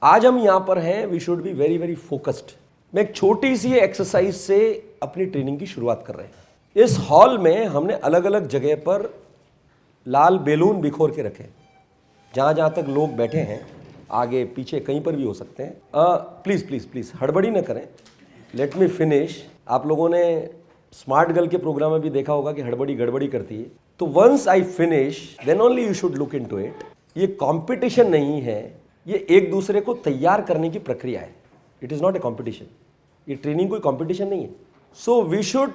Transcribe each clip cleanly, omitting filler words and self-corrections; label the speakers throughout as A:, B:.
A: आज हम यहाँ पर हैं, we should be very very focused. मैं एक छोटी सी एक्सरसाइज से अपनी ट्रेनिंग की शुरुआत कर रहे हैं। इस हॉल में हमने अलग अलग जगह पर लाल बैलून बिखोर के रखे, जहाँ जहाँ तक लोग बैठे हैं, आगे पीछे कहीं पर भी हो सकते हैं। प्लीज़ प्लीज़ प्लीज़ हड़बड़ी न करें, लेट मी फिनिश। आप लोगों ने स्मार्ट गर्ल के प्रोग्राम में भी देखा होगा कि हड़बड़ी गड़बड़ी करती है। तो once I finish then only you should look into it. ये कंपटीशन नहीं है, ये एक दूसरे को तैयार करने की प्रक्रिया है। It is not a competition. ये ट्रेनिंग कोई कंपटीशन नहीं है। So we should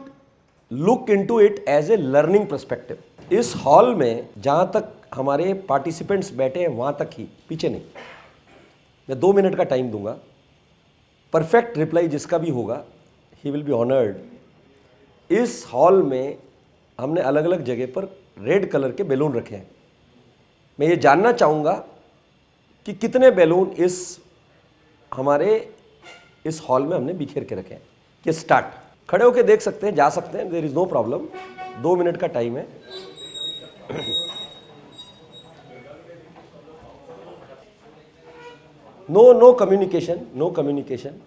A: look into it as a learning perspective. इस हॉल में जहाँ तक हमारे पार्टिसिपेंट्स बैठे हैं वहाँ तक ही, पीछे नहीं। मैं 2 मिनट का टाइम दूंगा। परफेक्ट रिप्लाई जिसका भी होगा, ही विल बी ऑनर्ड। इस हॉल में हमने अलग अलग जगह पर रेड कलर के बैलून रखे हैं। मैं ये जानना चाहूँगा कि कितने बैलून हमारे इस हॉल में हमने बिखेर के रखे हैं। कि स्टार्ट, खड़े होकर देख सकते हैं, जा सकते हैं, there is no problem. 2 minute का टाइम है। No communication, no communication.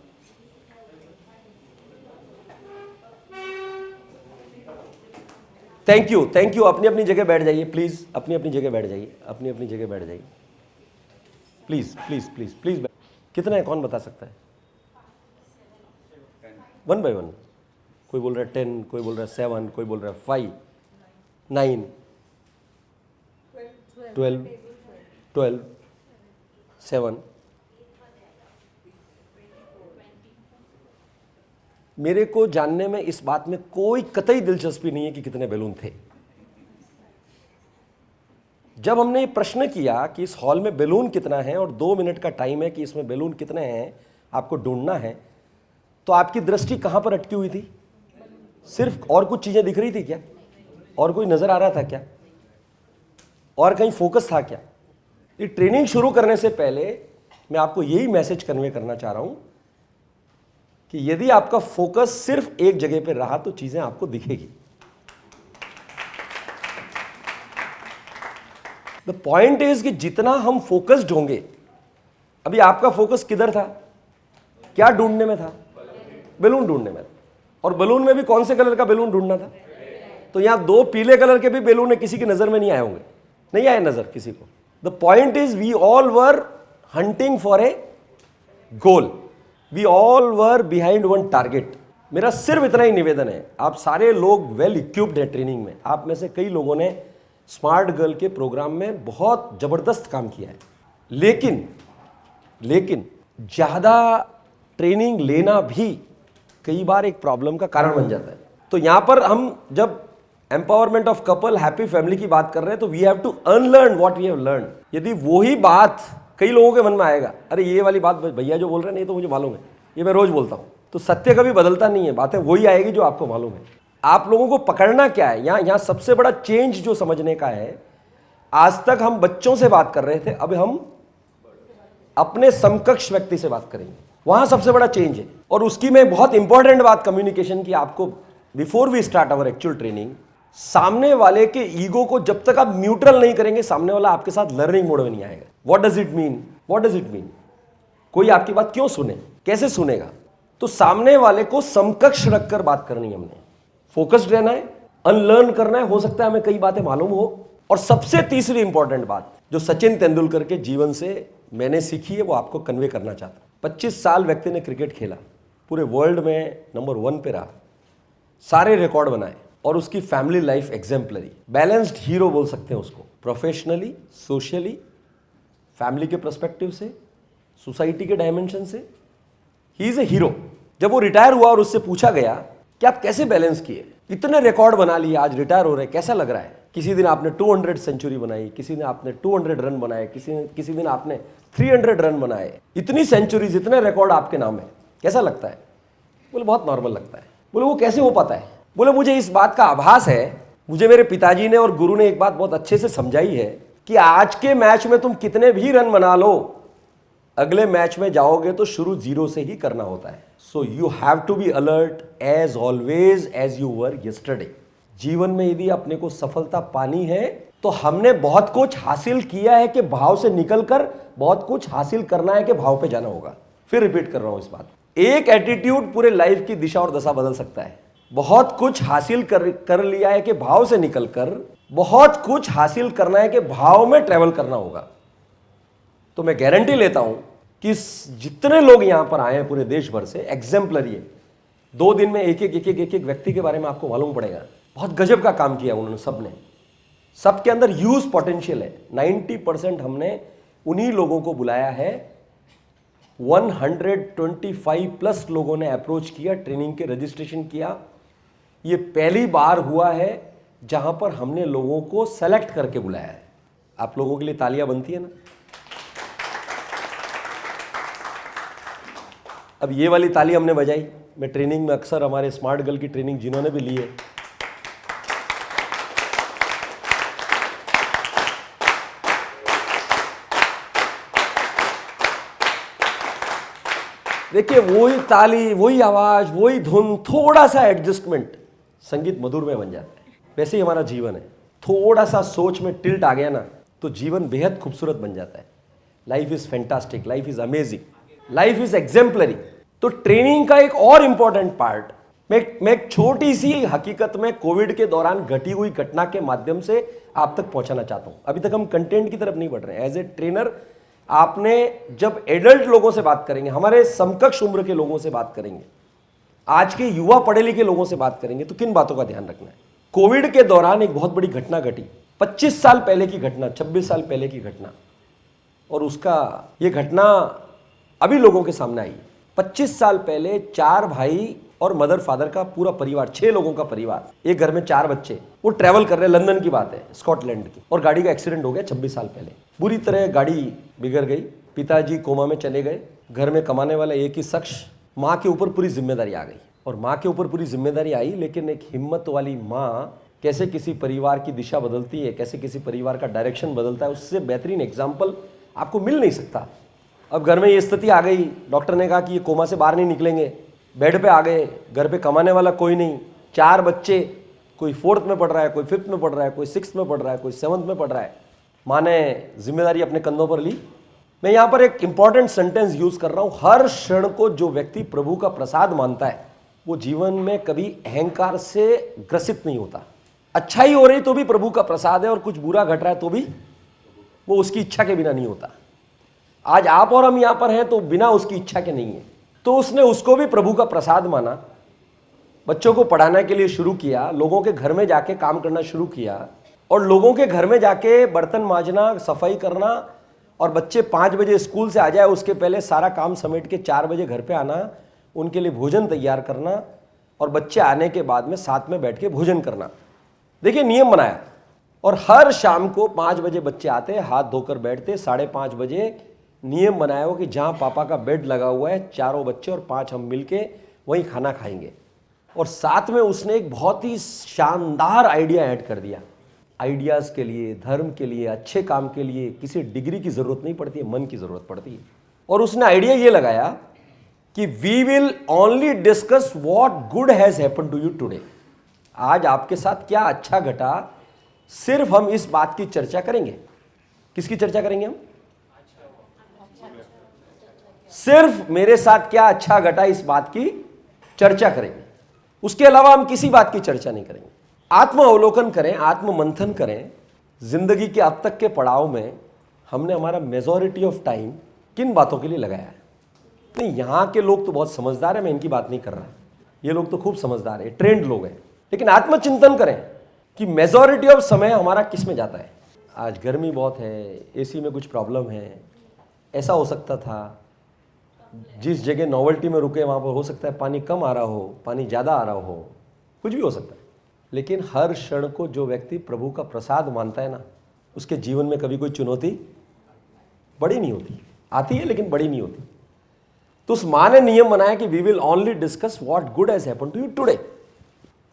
A: Thank you, thank you. अपनी अपनी जगह बैठ जाइए प्लीज, अपनी अपनी जगह बैठ जाइए, अपनी अपनी जगह बैठ जाइए प्लीज प्लीज प्लीज प्लीज। कितना है, कौन बता सकता है? 1 by 1। कोई बोल रहा है 10, कोई बोल रहा है 7, कोई बोल रहा है 5, 9, 12, 7। मेरे को जानने में इस बात में कोई कतई दिलचस्पी नहीं है कि कितने बैलून थे। जब हमने ये प्रश्न किया कि इस हॉल में बैलून कितना है और 2 मिनट का टाइम है कि इसमें बैलून कितने हैं आपको ढूंढना है, तो आपकी दृष्टि कहां पर अटकी हुई थी? सिर्फ और कुछ चीजें दिख रही थी क्या? और कोई नजर आ रहा था क्या? और कहीं फोकस था क्या? ये ट्रेनिंग शुरू करने से पहले मैं आपको यही मैसेज कन्वे करना चाह रहा हूं कि यदि आपका फोकस सिर्फ एक जगह पर रहा तो चीजें आपको दिखेगी। द पॉइंट इज कि जितना हम फोकस्ड होंगे, अभी आपका फोकस किधर था? क्या ढूंढने में था? बैलून ढूंढने में। और बैलून में भी कौन से कलर का बैलून ढूंढना था? तो यहां 2 पीले कलर के भी बैलून है, किसी की नजर में नहीं आए होंगे, नहीं आए नजर किसी को। The point is we all were hunting for a goal, we all were behind one target. मेरा सिर्फ इतना ही निवेदन है, आप सारे लोग वेल इक्विप्ड हैं ट्रेनिंग में। आप में से कई लोगों ने स्मार्ट गर्ल के प्रोग्राम में बहुत जबरदस्त काम किया है, लेकिन ज्यादा ट्रेनिंग लेना भी कई बार एक प्रॉब्लम का कारण बन जाता है। तो यहां पर हम जब empowerment of couple, happy family की बात कर रहे हैं, तो we have to unlearn what we have learn. यदि वही बात कई लोगों के मन में आएगा, अरे ये वाली बात भैया जो बोल रहे हैं नहीं तो मुझे मालूम है, ये मैं रोज बोलता हूं, तो सत्य कभी बदलता नहीं है, बातें वही आएगी जो आपको मालूम है। आप लोगों को पकड़ना क्या है यहां सबसे बड़ा चेंज जो समझने का है, आज तक हम बच्चों से बात कर रहे थे, अब हम अपने समकक्ष व्यक्ति से बात करेंगे। वहां सबसे बड़ा चेंज है। और उसकी मैं बहुत इंपॉर्टेंट बात कम्युनिकेशन की आपको, before we start our actual training, सामने वाले के ईगो को जब तक आप न्यूट्रल नहीं करेंगे, सामने वाला आपके साथ लर्निंग मोड में नहीं आएगा। What does it mean? What does it mean? कोई आपकी बात क्यों सुने, कैसे सुनेगा? तो सामने वाले को समकक्ष रखकर बात करनी है हमने। फोकस्ड रहना है, अनलर्न करना है। हो सकता है हमें कई बातें मालूम हो। और सबसे तीसरी इंपॉर्टेंट बात जो सचिन तेंदुलकर के जीवन से मैंने सीखी है, वो आपको कन्वे करना चाहता हूं। 25 साल व्यक्ति ने क्रिकेट खेला, पूरे वर्ल्ड में नंबर 1 पे रहा, सारे रिकॉर्ड बनाए, और उसकी family life exemplary, balanced hero बोल सकते हैं उसको। प्रोफेशनली, सोशली, फैमिली के पर्सपेक्टिव से, सोसाइटी के डायमेंशन से, ही इज ए हीरो। जब वो रिटायर हुआ और उससे पूछा गया कि आप कैसे बैलेंस किए, इतने रिकॉर्ड बना लिए, आज रिटायर हो रहे, कैसा लग रहा है? किसी दिन आपने 200 सेंचुरी बनाई, किसी दिन आपने 200 रन बनाए, किसी दिन आपने 300 रन बनाए। इतनी सेंचुरीज, इतने रिकॉर्ड आपके नाम है, कैसा लगता है? बोले बहुत नॉर्मल लगता है। बोले वो कैसे हो पाता है? बोले मुझे इस बात का आभास है, मुझे मेरे पिताजी ने और गुरु ने एक बात बहुत अच्छे से समझाई है कि आज के मैच में तुम कितने भी रन बना लो, अगले मैच में जाओगे तो शुरू 0 से ही करना होता है। So you have to be alert as always as you were yesterday. जीवन में यदि अपने को सफलता पानी है तो हमने बहुत कुछ हासिल किया है कि भाव से निकलकर बहुत कुछ हासिल करना है कि भाव पे जाना होगा। फिर रिपीट कर रहा हूं इस बात, एक एटीट्यूड पूरे लाइफ की दिशा और दशा बदल सकता है। बहुत कुछ हासिल कर लिया है कि भाव से निकलकर बहुत कुछ हासिल करना है कि भाव में ट्रेवल करना होगा। तो मैं गारंटी लेता हूं कि जितने लोग यहां पर आए हैं पूरे देश भर से, एग्जाम्पलरी है, 2 दिन में एक एक व्यक्ति के बारे में आपको मालूम पड़ेगा। बहुत गजब का काम किया उन्होंने, सबने, सबके अंदर ह्यूज पोटेंशियल है। 90% हमने उन्हीं लोगों को बुलाया है। 125 प्लस लोगों ने अप्रोच किया, ट्रेनिंग के रजिस्ट्रेशन किया। ये पहली बार हुआ है जहां पर हमने लोगों को सेलेक्ट करके बुलाया है। आप लोगों के लिए तालियां बनती है ना। अब ये वाली ताली हमने बजाई। मैं ट्रेनिंग में अक्सर हमारे स्मार्ट गर्ल की ट्रेनिंग जिन्होंने भी ली है, देखिए वही ताली, वही आवाज, वही धुन, थोड़ा सा एडजस्टमेंट, संगीत मधुर में बन जाता है। वैसे ही हमारा जीवन है, थोड़ा सा सोच में टिल्ट आ गया ना तो जीवन बेहद खूबसूरत बन जाता है। Life is fantastic, life is amazing, life is exemplary. तो ट्रेनिंग का एक और इंपॉर्टेंट पार्ट, मैं एक छोटी सी हकीकत में कोविड के दौरान घटी हुई घटना के माध्यम से आप तक पहुंचाना चाहता हूं। अभी तक हम कंटेंट की तरफ नहीं बढ़ रहे हैं। एज ए ट्रेनर आपने जब एडल्ट लोगों से बात करेंगे, हमारे समकक्ष उम्र के लोगों से बात करेंगे, आज के युवा पढ़े लिखे लोगों से बात करेंगे, तो किन बातों का ध्यान रखना है। कोविड के दौरान एक बहुत बड़ी घटना घटी, 25 साल पहले की घटना, 26 साल पहले की घटना, और उसका ये घटना अभी लोगों के सामने आई। 25 साल पहले 4 भाई और मदर फादर का पूरा परिवार, 6 लोगों का परिवार, एक घर में 4 बच्चे, वो ट्रैवल कर रहे हैं, लंदन की बात है, स्कॉटलैंड की, और गाड़ी का एक्सीडेंट हो गया 26 साल पहले। बुरी तरह गाड़ी बिगड़ गई, पिताजी कोमा में चले गए, घर में कमाने वाला एक ही शख्स, माँ के ऊपर पूरी जिम्मेदारी आ गई। और माँ के ऊपर पूरी जिम्मेदारी आई, लेकिन एक हिम्मत वाली माँ कैसे किसी परिवार की दिशा बदलती है, कैसे किसी परिवार का डायरेक्शन बदलता है, उससे बेहतरीन एग्जाम्पल आपको मिल नहीं सकता। अब घर में ये स्थिति आ गई, डॉक्टर ने कहा कि ये कोमा से बाहर नहीं निकलेंगे, बेड पे आ गए, घर पे कमाने वाला कोई नहीं, 4 बच्चे, कोई 4th में पढ़ रहा है, कोई 5th में पढ़ रहा है, कोई 6th में पढ़ रहा है, कोई 7th में पढ़ रहा है। माँ ने जिम्मेदारी अपने कंधों पर ली। मैं यहाँ पर एक इंपॉर्टेंट सेंटेंस यूज कर रहा हूँ, हर क्षण को जो व्यक्ति प्रभु का प्रसाद मानता है वो जीवन में कभी अहंकार से ग्रसित नहीं होता। अच्छाई हो रही तो भी प्रभु का प्रसाद है, और कुछ बुरा घट रहा है तो भी वो उसकी इच्छा के बिना नहीं होता। आज आप और हम यहाँ पर हैं तो बिना उसकी इच्छा के नहीं है। तो उसने उसको भी प्रभु का प्रसाद माना, बच्चों को पढ़ाने के लिए शुरू किया, लोगों के घर में जाके काम करना शुरू किया, और लोगों के घर में जाके बर्तन मांजना, सफाई करना, और बच्चे 5 बजे स्कूल से आ जाए उसके पहले सारा काम समेट के 4 बजे घर पे आना, उनके लिए भोजन तैयार करना, और बच्चे आने के बाद में साथ में बैठ के भोजन करना। देखिए नियम बनाया, और हर शाम को 5 बजे बच्चे आते, हाथ धोकर बैठते, 5:30 बजे नियम बनाया हो कि जहाँ पापा का बेड लगा हुआ है, 4 बच्चे और 5 हम मिलके वहीं खाना खाएंगे। और साथ में उसने एक बहुत ही शानदार आइडिया ऐड कर दिया। आइडियाज़ के लिए, धर्म के लिए, अच्छे काम के लिए किसी डिग्री की ज़रूरत नहीं पड़ती है, मन की ज़रूरत पड़ती है। और उसने आइडिया ये लगाया कि we will only discuss what good has happen to you today. आज आपके साथ क्या अच्छा घटा, सिर्फ हम इस बात की चर्चा करेंगे। किसकी चर्चा करेंगे हम? सिर्फ मेरे साथ क्या अच्छा घटा, इस बात की चर्चा करेंगे। उसके अलावा हम किसी बात की चर्चा नहीं करेंगे। आत्म अवलोकन करें, आत्म मंथन करें, जिंदगी के अब तक के पड़ाव में हमने हमारा मेजॉरिटी ऑफ टाइम किन बातों के लिए लगाया है। नहीं, यहाँ के लोग तो बहुत समझदार है, मैं इनकी बात नहीं कर रहा, ये लोग तो खूब समझदार है, ट्रेंड लोग हैं। लेकिन आत्मचिंतन करें कि मेजॉरिटी ऑफ समय हमारा किस में जाता है। आज गर्मी बहुत है, एसी में कुछ प्रॉब्लम है, ऐसा हो सकता था, जिस जगह नॉवेल्टी में रुके वहाँ पर हो सकता है पानी कम आ रहा हो, पानी ज़्यादा आ रहा हो, कुछ भी हो सकता है। लेकिन हर क्षण को जो व्यक्ति प्रभु का प्रसाद मानता है ना, उसके जीवन में कभी कोई चुनौती बड़ी नहीं होती, आती है लेकिन बड़ी नहीं होती। तो उस माँ ने नियम बनाया कि we will only discuss what good has happened to you today.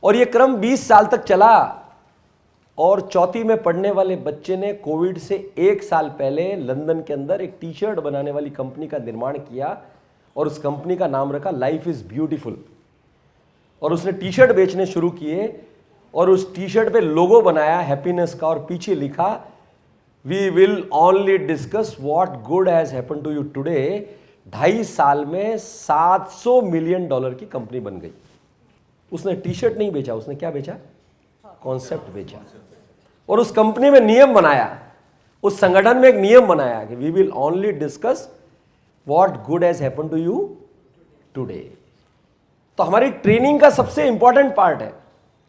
A: और ये क्रम 20 साल तक चला, और 4th में पढ़ने वाले बच्चे ने कोविड से 1 साल पहले लंदन के अंदर एक टी-शर्ट बनाने वाली कंपनी का निर्माण किया, और उस कंपनी का नाम रखा लाइफ इज ब्यूटीफुल। और उसने टी-शर्ट बेचने शुरू किए, और उस टी शर्ट पे लोगो बनाया हैप्पीनेस का और पीछे लिखा we will only discuss what good has happen to you today. 2.5 साल में $700 मिलियन की कंपनी बन गई। उसने टी शर्ट नहीं बेचा, उसने क्या बेचा? कॉन्सेप्ट बेचा। और उस कंपनी में नियम बनाया, उस संगठन में एक नियम बनाया कि we will only discuss what good has happen to you today. तो हमारी ट्रेनिंग का सबसे इंपॉर्टेंट पार्ट है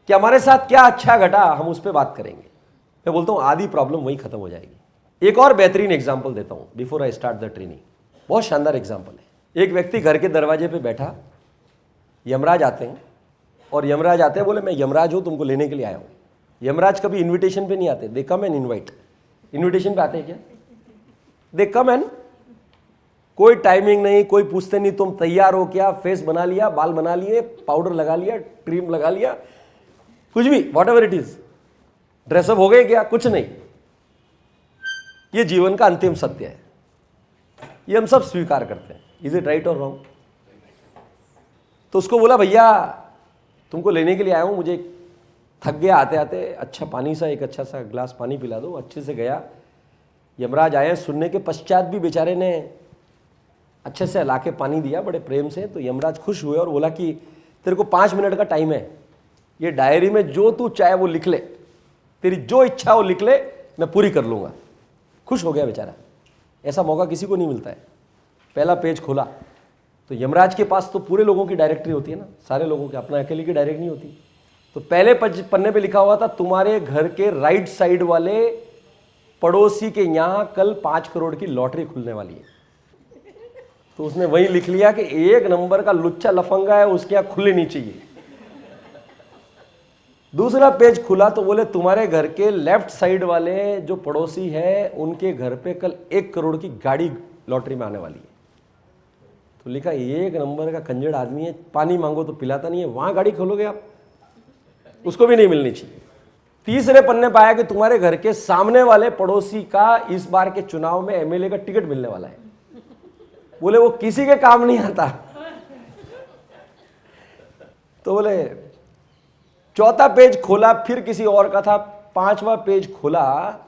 A: कि हमारे साथ क्या अच्छा घटा, हम उस पर बात करेंगे। मैं बोलता हूं आधी प्रॉब्लम वही खत्म हो जाएगी। एक और बेहतरीन एग्जांपल देता हूं before I start the training. बहुत शानदार एग्जांपल है। एक व्यक्ति घर के दरवाजे पे बैठा, यमराज आते हैं और यमराज आते हैं, बोले मैं यमराज हूं, तुमको लेने के लिए आया हूं। यमराज कभी इन्विटेशन पे नहीं आते, दे कम एंड इन्वाइट। इन्विटेशन पे आते हैं क्या? दे कम एंड, कोई टाइमिंग नहीं, कोई पूछते नहीं तुम तैयार हो क्या, फेस बना लिया, बाल बना लिए, पाउडर लगा लिया, क्रीम लगा लिया, कुछ भी, what ever it is, dress up हो गए क्या, कुछ नहीं। ये जीवन का अंतिम सत्य है, ये हम सब स्वीकार करते हैं। इज इट राइट और रॉन्ग? तो उसको बोला भैया तुमको लेने के लिए आया हूं, मुझे थक गया आते आते, अच्छा पानी सा, एक अच्छा सा ग्लास पानी पिला दो। अच्छे से गया, यमराज आए, सुनने के पश्चात भी बेचारे ने अच्छे से लाके पानी दिया बड़े प्रेम से। तो यमराज खुश हुए और बोला कि तेरे को 5 मिनट का टाइम है, ये डायरी में जो तू चाहे वो लिख ले, तेरी जो इच्छा वो लिख ले, मैं पूरी कर लूँगा। खुश हो गया बेचारा, ऐसा मौका किसी को नहीं मिलता है। पहला पेज खोला तो यमराज के पास तो पूरे लोगों की डायरेक्टरी होती है ना, सारे लोगों की, अपना अकेले की डायरेक्ट नहीं होती। तो पहले पन्ने पे लिखा हुआ था तुम्हारे घर के राइट साइड वाले पड़ोसी के यहां कल 5 करोड़ की लॉटरी खुलने वाली है। तो उसने वही लिख लिया कि 1 नंबर का लुच्चा लफंगा है, उसके यहां खुलनी नहीं चाहिए। दूसरा पेज खुला तो बोले तुम्हारे घर के लेफ्ट साइड वाले जो पड़ोसी है उनके घर पे कल 1 करोड़ की गाड़ी लॉटरी में आने वाली है। तो लिखा 1 नंबर का कंजड़ आदमी है, पानी मांगो तो पिलाता नहीं है, वहां गाड़ी खोलोगे आप, उसको भी नहीं मिलनी चाहिए। तीसरे पन्ने पाया कि तुम्हारे घर के सामने वाले पड़ोसी का इस बार के चुनाव में एमएलए का टिकट मिलने वाला है। बोले वो किसी के काम नहीं आता। तो बोले चौथा पेज खोला, फिर किसी और का था। 5वां पेज खोला,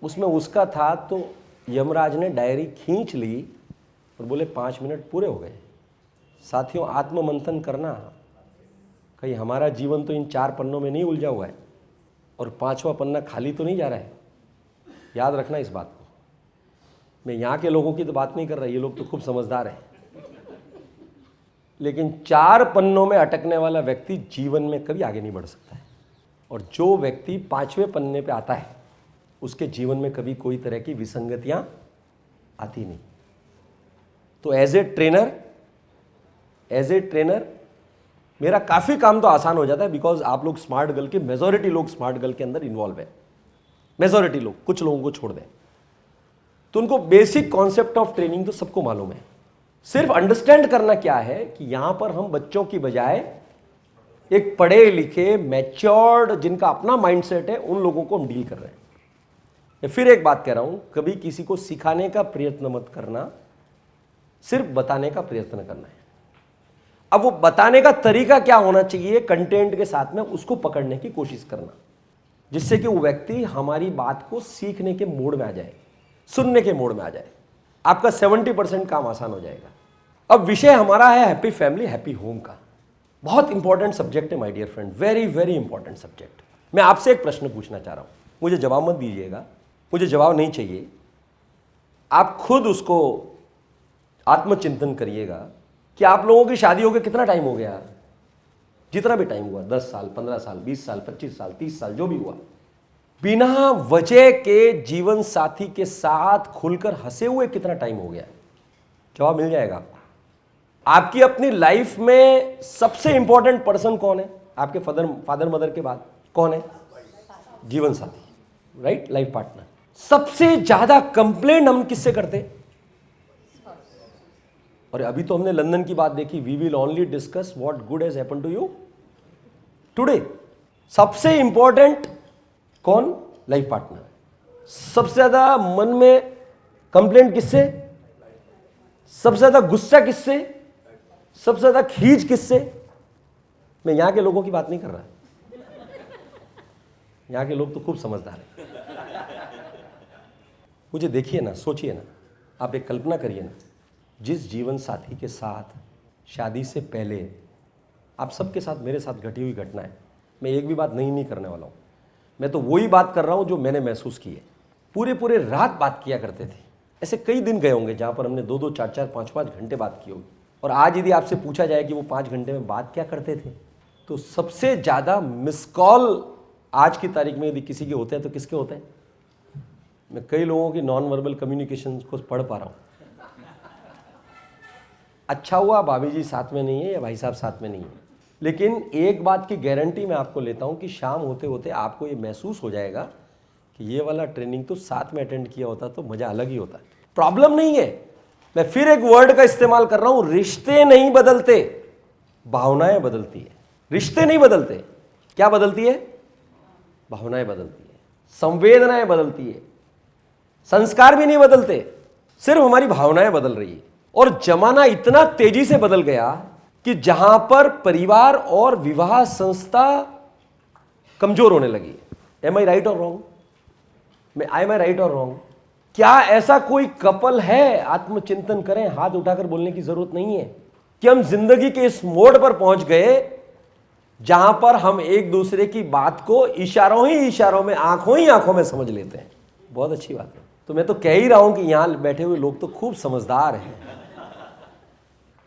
A: उसमें उसका था। तो यमराज ने डायरी खींच ली और बोले 5 मिनट पूरे हो गए। साथियों, आत्ममंथन करना, कहीं हमारा जीवन तो इन 4 पन्नों में नहीं उलझा हुआ है और 5वां पन्ना खाली तो नहीं जा रहा है। याद रखना इस बात को। मैं यहाँ के लोगों की तो बात नहीं कर रहा, ये लोग तो खूब समझदार हैं, लेकिन 4 पन्नों में अटकने वाला व्यक्ति जीवन में कभी आगे नहीं बढ़ सकता है। और जो व्यक्ति 5वें पन्ने पे आता है उसके जीवन में कभी कोई तरह की विसंगतियां आती नहीं। तो एज ए ट्रेनर मेरा काफ़ी काम तो आसान हो जाता है, बिकॉज आप लोग स्मार्ट गर्ल के, मेजॉरिटी लोग स्मार्ट गर्ल के अंदर इन्वॉल्व है। मेजॉरिटी लोग, कुछ लोगों को छोड़ दें तो उनको बेसिक कॉन्सेप्ट ऑफ ट्रेनिंग तो सबको मालूम है। सिर्फ अंडरस्टैंड करना क्या है कि यहां पर हम बच्चों की बजाय एक पढ़े लिखे, मैच्योर्ड, जिनका अपना माइंडसेट है, उन लोगों को हम डील कर रहे हैं। मैं फिर एक बात कह रहा हूं, कभी किसी को सिखाने का प्रयत्न मत करना, सिर्फ बताने का प्रयत्न करना है। अब वो बताने का तरीका क्या होना चाहिए, कंटेंट के साथ में उसको पकड़ने की कोशिश करना, जिससे कि वो व्यक्ति हमारी बात को सीखने के मोड में आ जाए, सुनने के मोड में आ जाए। आपका 70% काम आसान हो जाएगा। अब विषय हमारा है हैप्पी फैमिली हैप्पी होम का। बहुत इंपॉर्टेंट सब्जेक्ट है my dear friend, very very important subject. मैं आपसे एक प्रश्न पूछना चाह रहा हूं, मुझे जवाब मत दीजिएगा, मुझे जवाब नहीं चाहिए। आप खुद उसको आत्मचिंतन करिएगा कि आप लोगों की शादी होकर कितना टाइम हो गया। जितना भी टाइम हुआ, 10 साल, 15 साल, 20 साल, 25 साल, 30 साल, जो भी हुआ, बिना वजह के जीवन साथी के साथ खुलकर हंसे हुए कितना टाइम हो गया। जवाब मिल जाएगा आपको। आपकी अपनी लाइफ में सबसे इंपॉर्टेंट पर्सन कौन है? आपके फादर मदर के बाद कौन है? जीवन साथी, राइट, लाइफ पार्टनर। सबसे ज्यादा कंप्लेंट हम किससे करते? और अभी तो हमने लंदन की बात देखी, we will only discuss what good has happened to you today. सबसे इंपॉर्टेंट कौन? Life partner. सबसे ज्यादा मन में कंप्लेंट किससे? सबसे ज्यादा गुस्सा किससे? सबसे ज्यादा खींच किससे? मैं यहां के लोगों की बात नहीं कर रहा, यहाँ के लोग तो खूब समझदार हैं। मुझे देखिए ना, सोचिए ना, आप एक कल्पना करिए ना, जिस जीवन साथी के साथ शादी से पहले आप सबके साथ मेरे साथ घटी हुई घटना है, मैं एक भी बात नहीं करने वाला हूँ। मैं तो वही बात कर रहा हूँ जो मैंने महसूस की है। पूरे पूरे रात बात किया करते थे। ऐसे कई दिन गए होंगे जहाँ पर हमने 2-2, 4-4, 5-5 घंटे बात की होगी। और आज यदि आपसे पूछा जाए कि वो 5 घंटे में बात क्या करते थे, तो सबसे ज़्यादा मिस कॉल आज की तारीख में यदि किसी के होते हैं तो किसके होते हैं? मैं कई लोगों की नॉन वर्बल कम्युनिकेशन को पढ़ पा रहा हूँ। अच्छा हुआ भाभी जी साथ में नहीं है या भाई साहब साथ में नहीं है, लेकिन एक बात की गारंटी मैं आपको लेता हूँ कि शाम होते होते आपको ये महसूस हो जाएगा कि ये वाला ट्रेनिंग तो साथ में अटेंड किया होता तो मज़ा अलग ही होता। प्रॉब्लम नहीं है, मैं फिर एक वर्ड का इस्तेमाल कर रहा हूँ, रिश्ते नहीं बदलते, भावनाएं बदलती है। रिश्ते नहीं बदलते, क्या बदलती है? भावनाएं बदलती है, संवेदनाएं बदलती है, संस्कार भी नहीं बदलते, सिर्फ हमारी भावनाएं बदल रही है। और जमाना इतना तेजी से बदल गया कि जहां पर परिवार और विवाह संस्था कमजोर होने लगी। एम आई राइट और wrong? I am I right और रॉन्ग? क्या ऐसा कोई कपल है, आत्मचिंतन करें, हाथ उठाकर बोलने की जरूरत नहीं है, कि हम जिंदगी के इस मोड़ पर पहुंच गए जहां पर हम एक दूसरे की बात को इशारों ही इशारों में, आंखों ही आंखों में समझ लेते हैं। बहुत अच्छी बात है। तो मैं तो कह ही रहा हूं कि यहां बैठे हुए लोग तो खूब समझदार हैं।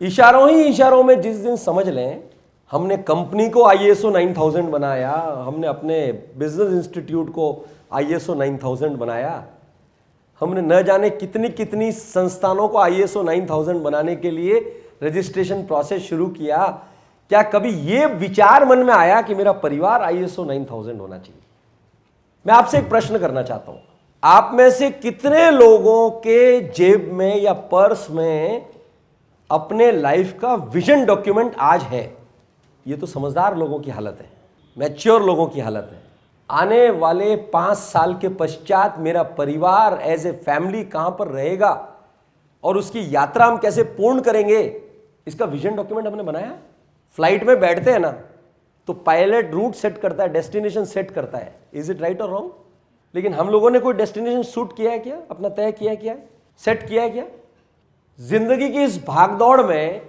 A: इशारों ही इशारों में जिस दिन समझ लें, हमने कंपनी को ISO 9000 बनाया, हमने अपने बिजनेस इंस्टीट्यूट को ISO 9000 बनाया, हमने न जाने कितनी कितनी संस्थानों को ISO 9000 बनाने के लिए रजिस्ट्रेशन प्रोसेस शुरू किया। क्या कभी यह विचार मन में आया कि मेरा परिवार ISO 9000 होना चाहिए? मैं आपसे एक प्रश्न करना चाहता हूं, आप में से कितने लोगों के जेब में या पर्स में अपने लाइफ का विजन डॉक्यूमेंट आज है? ये तो समझदार लोगों की हालत है, मैच्योर लोगों की हालत है। आने वाले 5 साल के पश्चात मेरा परिवार एज ए फैमिली कहां पर रहेगा और उसकी यात्रा हम कैसे पूर्ण करेंगे, इसका विजन डॉक्यूमेंट हमने बनाया। फ्लाइट में बैठते हैं ना, तो पायलट रूट सेट करता है, डेस्टिनेशन सेट करता है। इज इट राइट और रॉन्ग? लेकिन हम लोगों ने कोई डेस्टिनेशन शूट किया है क्या? अपना तय किया है क्या? सेट किया है क्या? जिंदगी की इस भागदौड़ में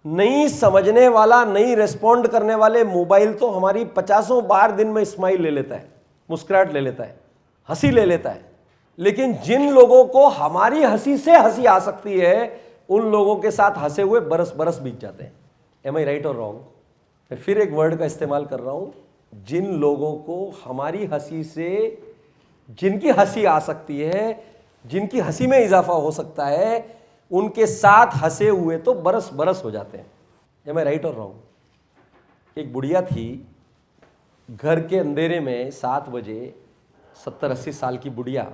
A: नहीं समझने वाला, नहीं रेस्पॉन्ड करने वाले मोबाइल तो हमारी 50 बार दिन में स्माइल ले लेता है, मुस्कुराहट ले लेता है, हंसी ले लेता है। लेकिन जिन लोगों को हमारी हंसी से हंसी आ सकती है, उन लोगों के साथ हंसे हुए बरस बरस बीत जाते हैं। एम आई राइट और रॉन्ग? मैं फिर एक वर्ड का इस्तेमाल कर रहा हूं, जिन लोगों को हमारी हंसी से, जिनकी हंसी आ सकती है, जिनकी हंसी में इजाफा हो सकता है, उनके साथ हंसे हुए तो बरस बरस हो जाते हैं। एम आई राइट और रॉन्ग? एक बुढ़िया थी, घर के अंधेरे में 7 बजे 70-80 साल की बुढ़िया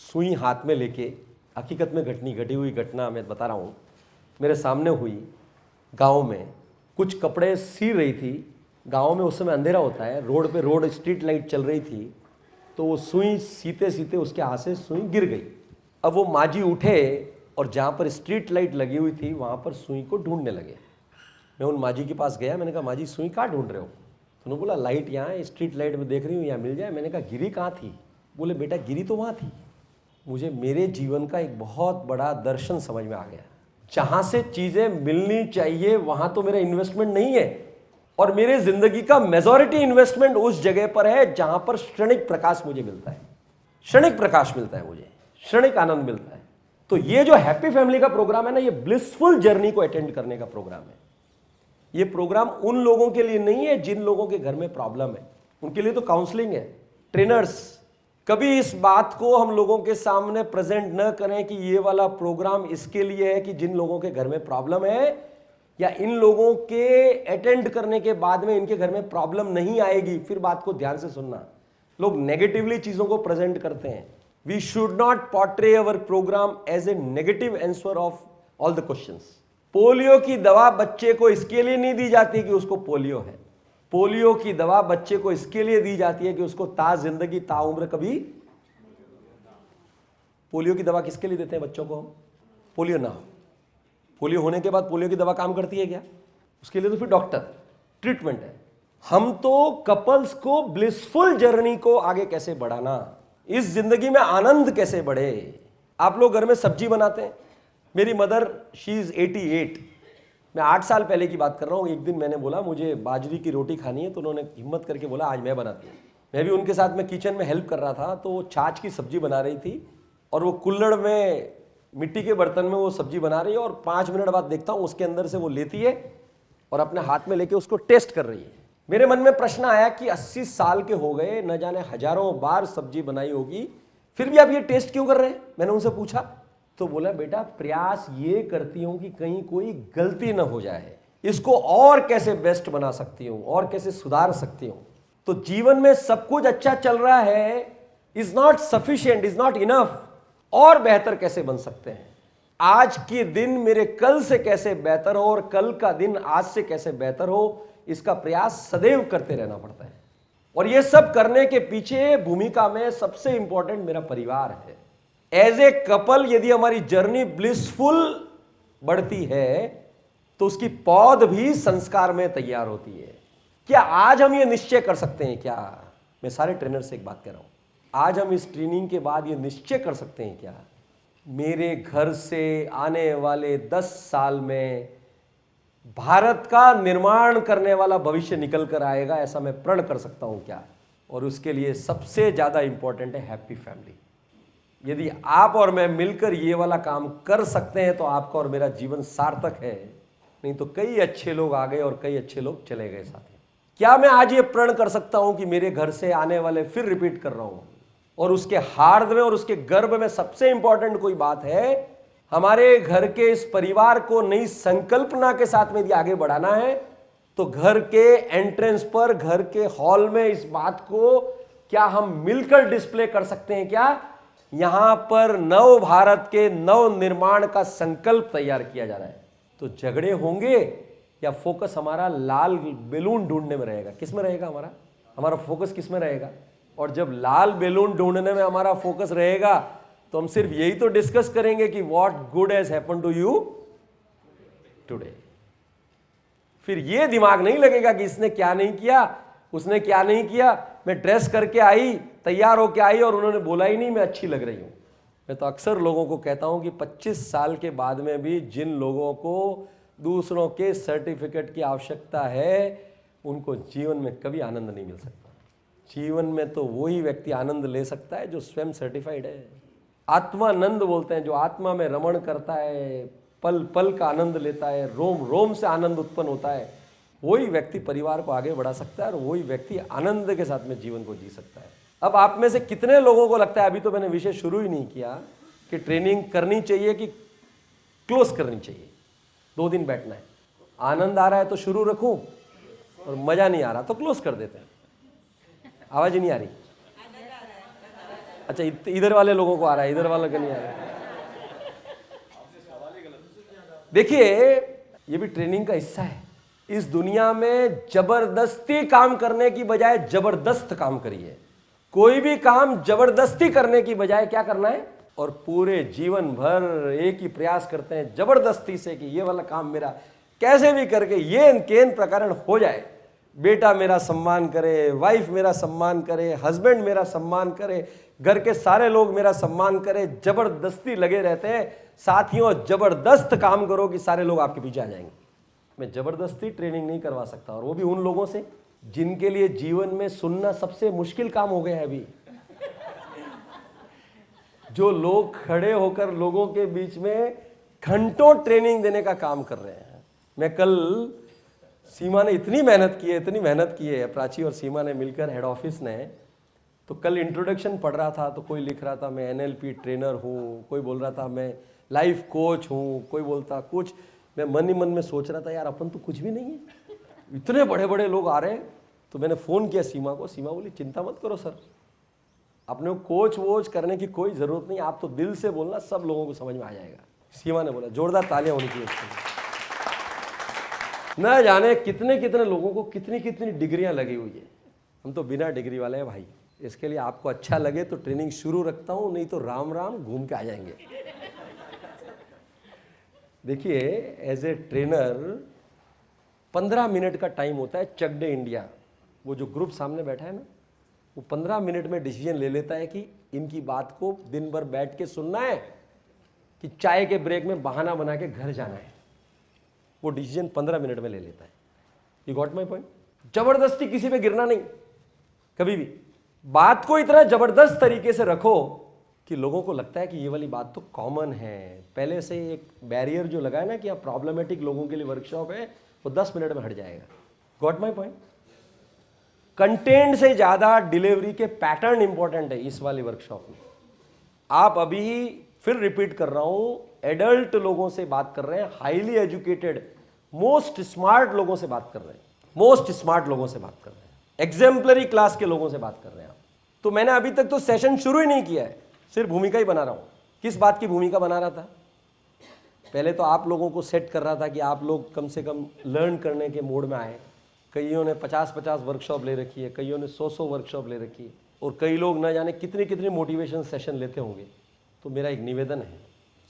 A: सुई हाथ में लेके, हकीकत में घटी हुई घटना मैं बता रहा हूँ, मेरे सामने हुई। गांव में कुछ कपड़े सी रही थी। गांव में उस समय अंधेरा होता है, रोड स्ट्रीट लाइट चल रही थी, तो वो सुई सीते सीते उसके हाथ से सुई गिर गई। अब वो माजी उठे और जहाँ पर स्ट्रीट लाइट लगी हुई थी वहाँ पर सुई को ढूंढने लगे। मैं उन माजी के पास गया, मैंने कहा माजी सुई कहाँ ढूंढ रहे हो? तो उन्होंने बोला लाइट यहाँ है, स्ट्रीट लाइट में देख रही हूँ यहाँ मिल जाए। मैंने कहा गिरी कहाँ थी? बोले बेटा गिरी तो वहाँ थी। मुझे मेरे जीवन का एक बहुत बड़ा दर्शन समझ में आ गया, जहाँ से चीज़ें मिलनी चाहिए वहाँ तो मेरा इन्वेस्टमेंट नहीं है, और मेरे जिंदगी का मेजॉरिटी इन्वेस्टमेंट उस जगह पर है जहाँ पर क्षणिक प्रकाश मुझे मिलता है, क्षणिक प्रकाश मिलता है, मुझे क्षणिक आनंद मिलता है। तो ये जो हैप्पी फैमिली का प्रोग्राम है ना, ये ब्लिसफुल जर्नी को अटेंड करने का प्रोग्राम है। ये प्रोग्राम उन लोगों के लिए नहीं है जिन लोगों के घर में प्रॉब्लम है, उनके लिए तो काउंसलिंग है, ट्रेनर्स। कभी इस बात को हम लोगों के सामने प्रेजेंट न करें कि ये वाला प्रोग्राम इसके लिए है कि जिन लोगों के घर में प्रॉब्लम है, या इन लोगों के अटेंड करने के बाद में इनके घर में प्रॉब्लम नहीं आएगी। फिर बात को ध्यान से सुनना, लोग नेगेटिवली चीजों को प्रेजेंट करते हैं। We should not portray our programme as a negative answer of all the questions. Polio की दवा बच्चे को इसके लिए नहीं दी जाती कि उसको पोलियो है। पोलियो की दवा बच्चे को इसके लिए दी जाती है कि उसको जिंदगी ताउम्र कभी। पोलियो की दवा किसके लिए देते हैं बच्चों को? पोलियो ना हो, पोलियो होने के बाद पोलियो की दवा काम करती है क्या? उसके लिए तो फिर डॉक्टर, ट्रीटमेंट है। हम तो कपल्स को ब्लिसफुल जर्नी को आगे कैसे बढ़ाना, इस जिंदगी में आनंद कैसे बढ़े। आप लोग घर में सब्जी बनाते हैं। मेरी मदर शी इज 88, मैं 8 साल पहले की बात कर रहा हूँ। एक दिन मैंने बोला मुझे बाजरी की रोटी खानी है, तो उन्होंने हिम्मत करके बोला आज मैं बनाती हूँ। मैं भी उनके साथ में किचन में हेल्प कर रहा था, तो वो छाछ की सब्जी बना रही थी और वो कुल्हड़ में मिट्टी के बर्तन में वो सब्जी बना रही है और 5 मिनट बाद देखता हूँ उसके अंदर से वो लेती है और अपने हाथ में लेके उसको टेस्ट कर रही है। मेरे मन में प्रश्न आया कि 80 साल के हो गए, न जाने हजारों बार सब्जी बनाई होगी, फिर भी आप ये टेस्ट क्यों कर रहे हैं? मैंने उनसे पूछा तो बोला बेटा प्रयास ये करती हूं कि कहीं कोई गलती ना हो जाए, इसको और कैसे बेस्ट बना सकती हूं और कैसे सुधार सकती हूं। तो जीवन में सब कुछ अच्छा चल रहा है, is not sufficient, is not enough, और बेहतर कैसे बन सकते हैं। आज के दिन मेरे कल से कैसे बेहतर हो और कल का दिन आज से कैसे बेहतर हो, इसका प्रयास सदैव करते रहना पड़ता है। और ये सब करने के पीछे भूमिका में सबसे इंपॉर्टेंट मेरा परिवार है। एज ए कपल यदि हमारी जर्नी ब्लिसफुल बढ़ती है तो उसकी पौध भी संस्कार में तैयार होती है। क्या आज हम ये निश्चय कर सकते हैं? क्या मैं सारे ट्रेनर से एक बात कह रहा हूं, आज हम इस ट्रेनिंग के बाद ये निश्चय कर सकते हैं क्या मेरे घर से आने वाले 10 साल में भारत का निर्माण करने वाला भविष्य निकल कर आएगा, ऐसा मैं प्रण कर सकता हूं क्या? और उसके लिए सबसे ज्यादा इंपॉर्टेंट है हैप्पी फैमिली। यदि आप और मैं मिलकर ये वाला काम कर सकते हैं तो आपका और मेरा जीवन सार्थक है। नहीं तो कई अच्छे लोग आ गए और कई अच्छे लोग चले गए साथी। क्या मैं आज ये प्रण कर सकता हूं कि मेरे घर से आने वाले, फिर रिपीट कर रहा हूं, और उसके हार्द में और उसके गर्भ में सबसे इंपॉर्टेंट कोई बात है, हमारे घर के इस परिवार को नई संकल्पना के साथ में यदि आगे बढ़ाना है तो घर के एंट्रेंस पर, घर के हॉल में इस बात को क्या हम मिलकर डिस्प्ले कर सकते हैं? क्या यहां पर नव भारत के नव निर्माण का संकल्प तैयार किया जा रहा है। तो झगड़े होंगे या फोकस हमारा लाल बैलून ढूंढने में रहेगा? किस में रहेगा? हमारा फोकस किस में रहेगा? और जब लाल बैलून ढूंढने में हमारा फोकस रहेगा तो हम सिर्फ यही तो डिस्कस करेंगे कि what good has happened to you today. फिर ये दिमाग नहीं लगेगा कि इसने क्या नहीं किया, उसने क्या नहीं किया। मैं ड्रेस करके आई, तैयार होके आई और उन्होंने बोला ही नहीं मैं अच्छी लग रही हूं। मैं तो अक्सर लोगों को कहता हूं कि 25 साल के बाद में भी जिन लोगों को दूसरों के सर्टिफिकेट की आवश्यकता है, उनको जीवन में कभी आनंद नहीं मिल सकता। जीवन में तो वही व्यक्ति आनंद ले सकता है जो स्वयं सर्टिफाइड है। आत्मानंद बोलते हैं, जो आत्मा में रमण करता है, पल पल का आनंद लेता है, रोम रोम से आनंद उत्पन्न होता है, वही व्यक्ति परिवार को आगे बढ़ा सकता है और वही व्यक्ति आनंद के साथ में जीवन को जी सकता है। अब आप में से कितने लोगों को लगता है, अभी तो मैंने विषय शुरू ही नहीं किया, कि ट्रेनिंग करनी चाहिए कि क्लोज करनी चाहिए? 2 दिन बैठना है। आनंद आ रहा है तो शुरू रखूं और मजा नहीं आ रहा तो क्लोज कर देते हैं। आवाज ही नहीं आ रही? अच्छा, इधर वाले लोगों को आ रहा है, इधर वालों को नहीं आ रहा है। देखिए, ये भी ट्रेनिंग का हिस्सा है। इस दुनिया में जबरदस्ती काम करने की बजाय जबरदस्त काम करिए। कोई भी काम जबरदस्ती करने की बजाय क्या करना है, और पूरे जीवन भर एक ही प्रयास करते हैं जबरदस्ती से कि ये वाला काम मेरा कैसे भी करके ये केन प्रकरण हो जाए। बेटा मेरा सम्मान करे, वाइफ मेरा सम्मान करे, हस्बैंड मेरा सम्मान करे, घर के सारे लोग मेरा सम्मान करे, जबरदस्ती लगे रहते हैं। साथियों, जबरदस्त काम करो कि सारे लोग आपके पीछे आ जाएंगे। मैं जबरदस्ती ट्रेनिंग नहीं करवा सकता, और वो भी उन लोगों से जिनके लिए जीवन में सुनना सबसे मुश्किल काम हो गया है अभी। जो लोग खड़े होकर लोगों के बीच में घंटों ट्रेनिंग देने का काम कर रहे हैं। मैं कल, सीमा ने इतनी मेहनत की है, प्राची और सीमा ने मिलकर, हेड ऑफिस ने, तो कल इंट्रोडक्शन पढ़ रहा था तो कोई लिख रहा था मैं NLP ट्रेनर हूँ, कोई बोल रहा था मैं लाइफ कोच हूँ, कोई बोलता कुछ। मैं मन ही मन में सोच रहा था यार अपन तो कुछ भी नहीं है, इतने बड़े बड़े लोग आ रहे हैं। तो मैंने फ़ोन किया सीमा को, सीमा बोली चिंता मत करो सर, अपने को कोच वोच करने की कोई ज़रूरत नहीं, आप तो दिल से बोलना, सब लोगों को समझ में आ जाएगा। सीमा ने बोला, जोरदार तालियां होनी चाहिए उसके लिए। न जाने कितने कितने लोगों को कितनी कितनी डिग्रियां लगी हुई है। हम तो बिना डिग्री वाले हैं भाई। इसके लिए आपको अच्छा लगे तो ट्रेनिंग शुरू रखता हूं, नहीं तो राम राम घूम के आ जाएंगे। देखिए, एज ए ट्रेनर 15 मिनट का टाइम होता है चक डे इंडिया। वो जो ग्रुप सामने बैठा है ना, वो 15 मिनट में डिसीजन ले लेता है कि इनकी बात को दिन भर बैठ के सुनना है कि चाय के ब्रेक में बहाना बना के घर जाना है। वो डिसीजन 15 मिनट में ले लेता है। You got my point? जबरदस्ती किसी पे गिरना नहीं कभी भी। बात को इतना जबरदस्त तरीके से रखो कि लोगों को लगता है कि ये वाली बात तो कॉमन है। पहले से एक बैरियर जो लगा है ना कि आप प्रॉब्लमेटिक लोगों के लिए वर्कशॉप है, वो 10 मिनट में हट जाएगा। Got my point? कंटेंट से ज्यादा डिलीवरी के पैटर्न इंपॉर्टेंट है इस वाली वर्कशॉप में। आप अभी फिर रिपीट कर रहा हूं, एडल्ट लोगों से बात कर रहे हैं, हाईली एजुकेटेड, मोस्ट स्मार्ट लोगों से बात कर रहे हैं, मोस्ट स्मार्ट लोगों से बात कर रहे हैं, एग्जेम्पलरी क्लास के लोगों से बात कर रहे हैं आप। तो मैंने अभी तक तो सेशन शुरू ही नहीं किया है, सिर्फ भूमिका ही बना रहा हूं। किस बात की भूमिका बना रहा था? पहले तो आप लोगों को सेट कर रहा था कि आप लोग कम से कम लर्न करने के मोड में आए। कईयों ने 50-50 वर्कशॉप ले रखी है, कईयों ने 100-100 वर्कशॉप ले रखी है, और कई लोग न जाने कितने कितने मोटिवेशन सेशन लेते होंगे। तो मेरा एक निवेदन है,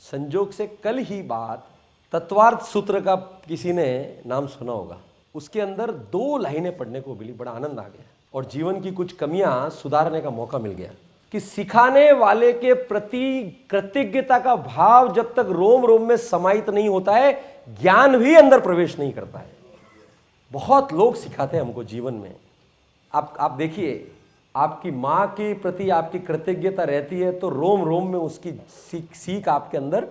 A: संजोग से कल ही बात तत्वार्थ सूत्र का किसी ने नाम सुना होगा, उसके अंदर 2 लाइनें पढ़ने को मिली, बड़ा आनंद आ गया और जीवन की कुछ कमियां सुधारने का मौका मिल गया कि सिखाने वाले के प्रति कृतज्ञता का भाव जब तक रोम रोम में समाहित नहीं होता है, ज्ञान भी अंदर प्रवेश नहीं करता है। बहुत लोग सिखाते हैं हमको जीवन में। आप देखिए, आपकी माँ के प्रति आपकी कृतज्ञता रहती है तो रोम रोम में उसकी सीख आपके अंदर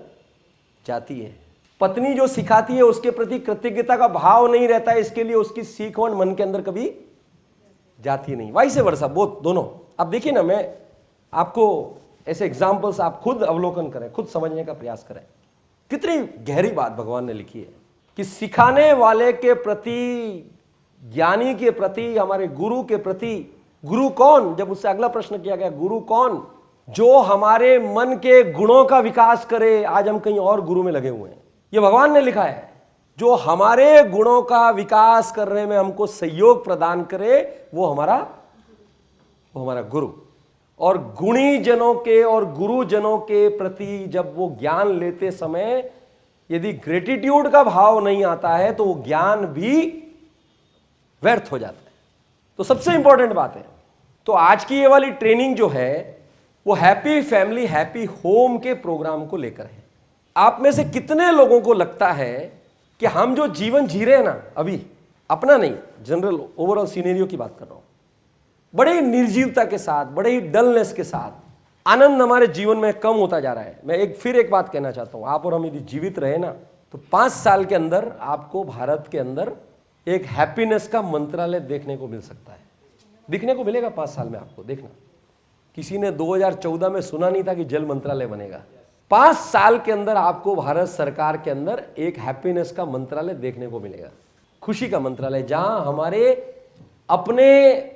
A: जाती है। पत्नी जो सिखाती है उसके प्रति कृतज्ञता का भाव नहीं रहता है, इसके लिए उसकी सीख मन के अंदर कभी जाती नहीं। वाइस वर्सा, बोथ, दोनों। अब देखिए ना, मैं आपको ऐसे एग्जाम्पल्स आप खुद अवलोकन करें, खुद समझने का प्रयास करें। कितनी गहरी बात भगवान ने लिखी है कि सिखाने वाले के प्रति, ज्ञानी के प्रति, हमारे गुरु के प्रति। गुरु कौन? जब उससे अगला प्रश्न किया गया, गुरु कौन? जो हमारे मन के गुणों का विकास करे। आज हम कहीं और गुरु में लगे हुए हैं, ये भगवान ने लिखा है। जो हमारे गुणों का विकास करने में हमको सहयोग प्रदान करे, वो हमारा गुरु। और गुणी जनों के और गुरुजनों के प्रति जब वो ज्ञान लेते समय यदि ग्रेटिट्यूड का भाव नहीं आता है तो वो ज्ञान भी व्यर्थ हो जाता है। तो सबसे इंपॉर्टेंट बात है। तो आज की ये वाली ट्रेनिंग जो है वो हैप्पी फैमिली हैप्पी होम के प्रोग्राम को लेकर है। आप में से कितने लोगों को लगता है कि हम जो जीवन जी रहे हैं ना अभी, अपना नहीं, जनरल ओवरऑल सिनेरियो की बात कर रहा हूं, बड़े ही निर्जीवता के साथ, बड़े ही डलनेस के साथ आनंद हमारे जीवन में कम होता जा रहा है। मैं फिर एक बात कहना चाहता हूं, आप और हम यदि जीवित रहे ना तो 5 साल के अंदर आपको भारत के अंदर एक हैप्पीनेस का मंत्रालय देखने को मिल सकता है। दिखने को मिलेगा 5 साल में आपको, देखना। किसी ने 2014 में सुना नहीं था कि जल मंत्रालय बनेगा। 5 साल के अंदर आपको भारत सरकार के अंदर एक हैप्पीनेस का मंत्रालय देखने को मिलेगा, खुशी का मंत्रालय, जहां हमारे अपने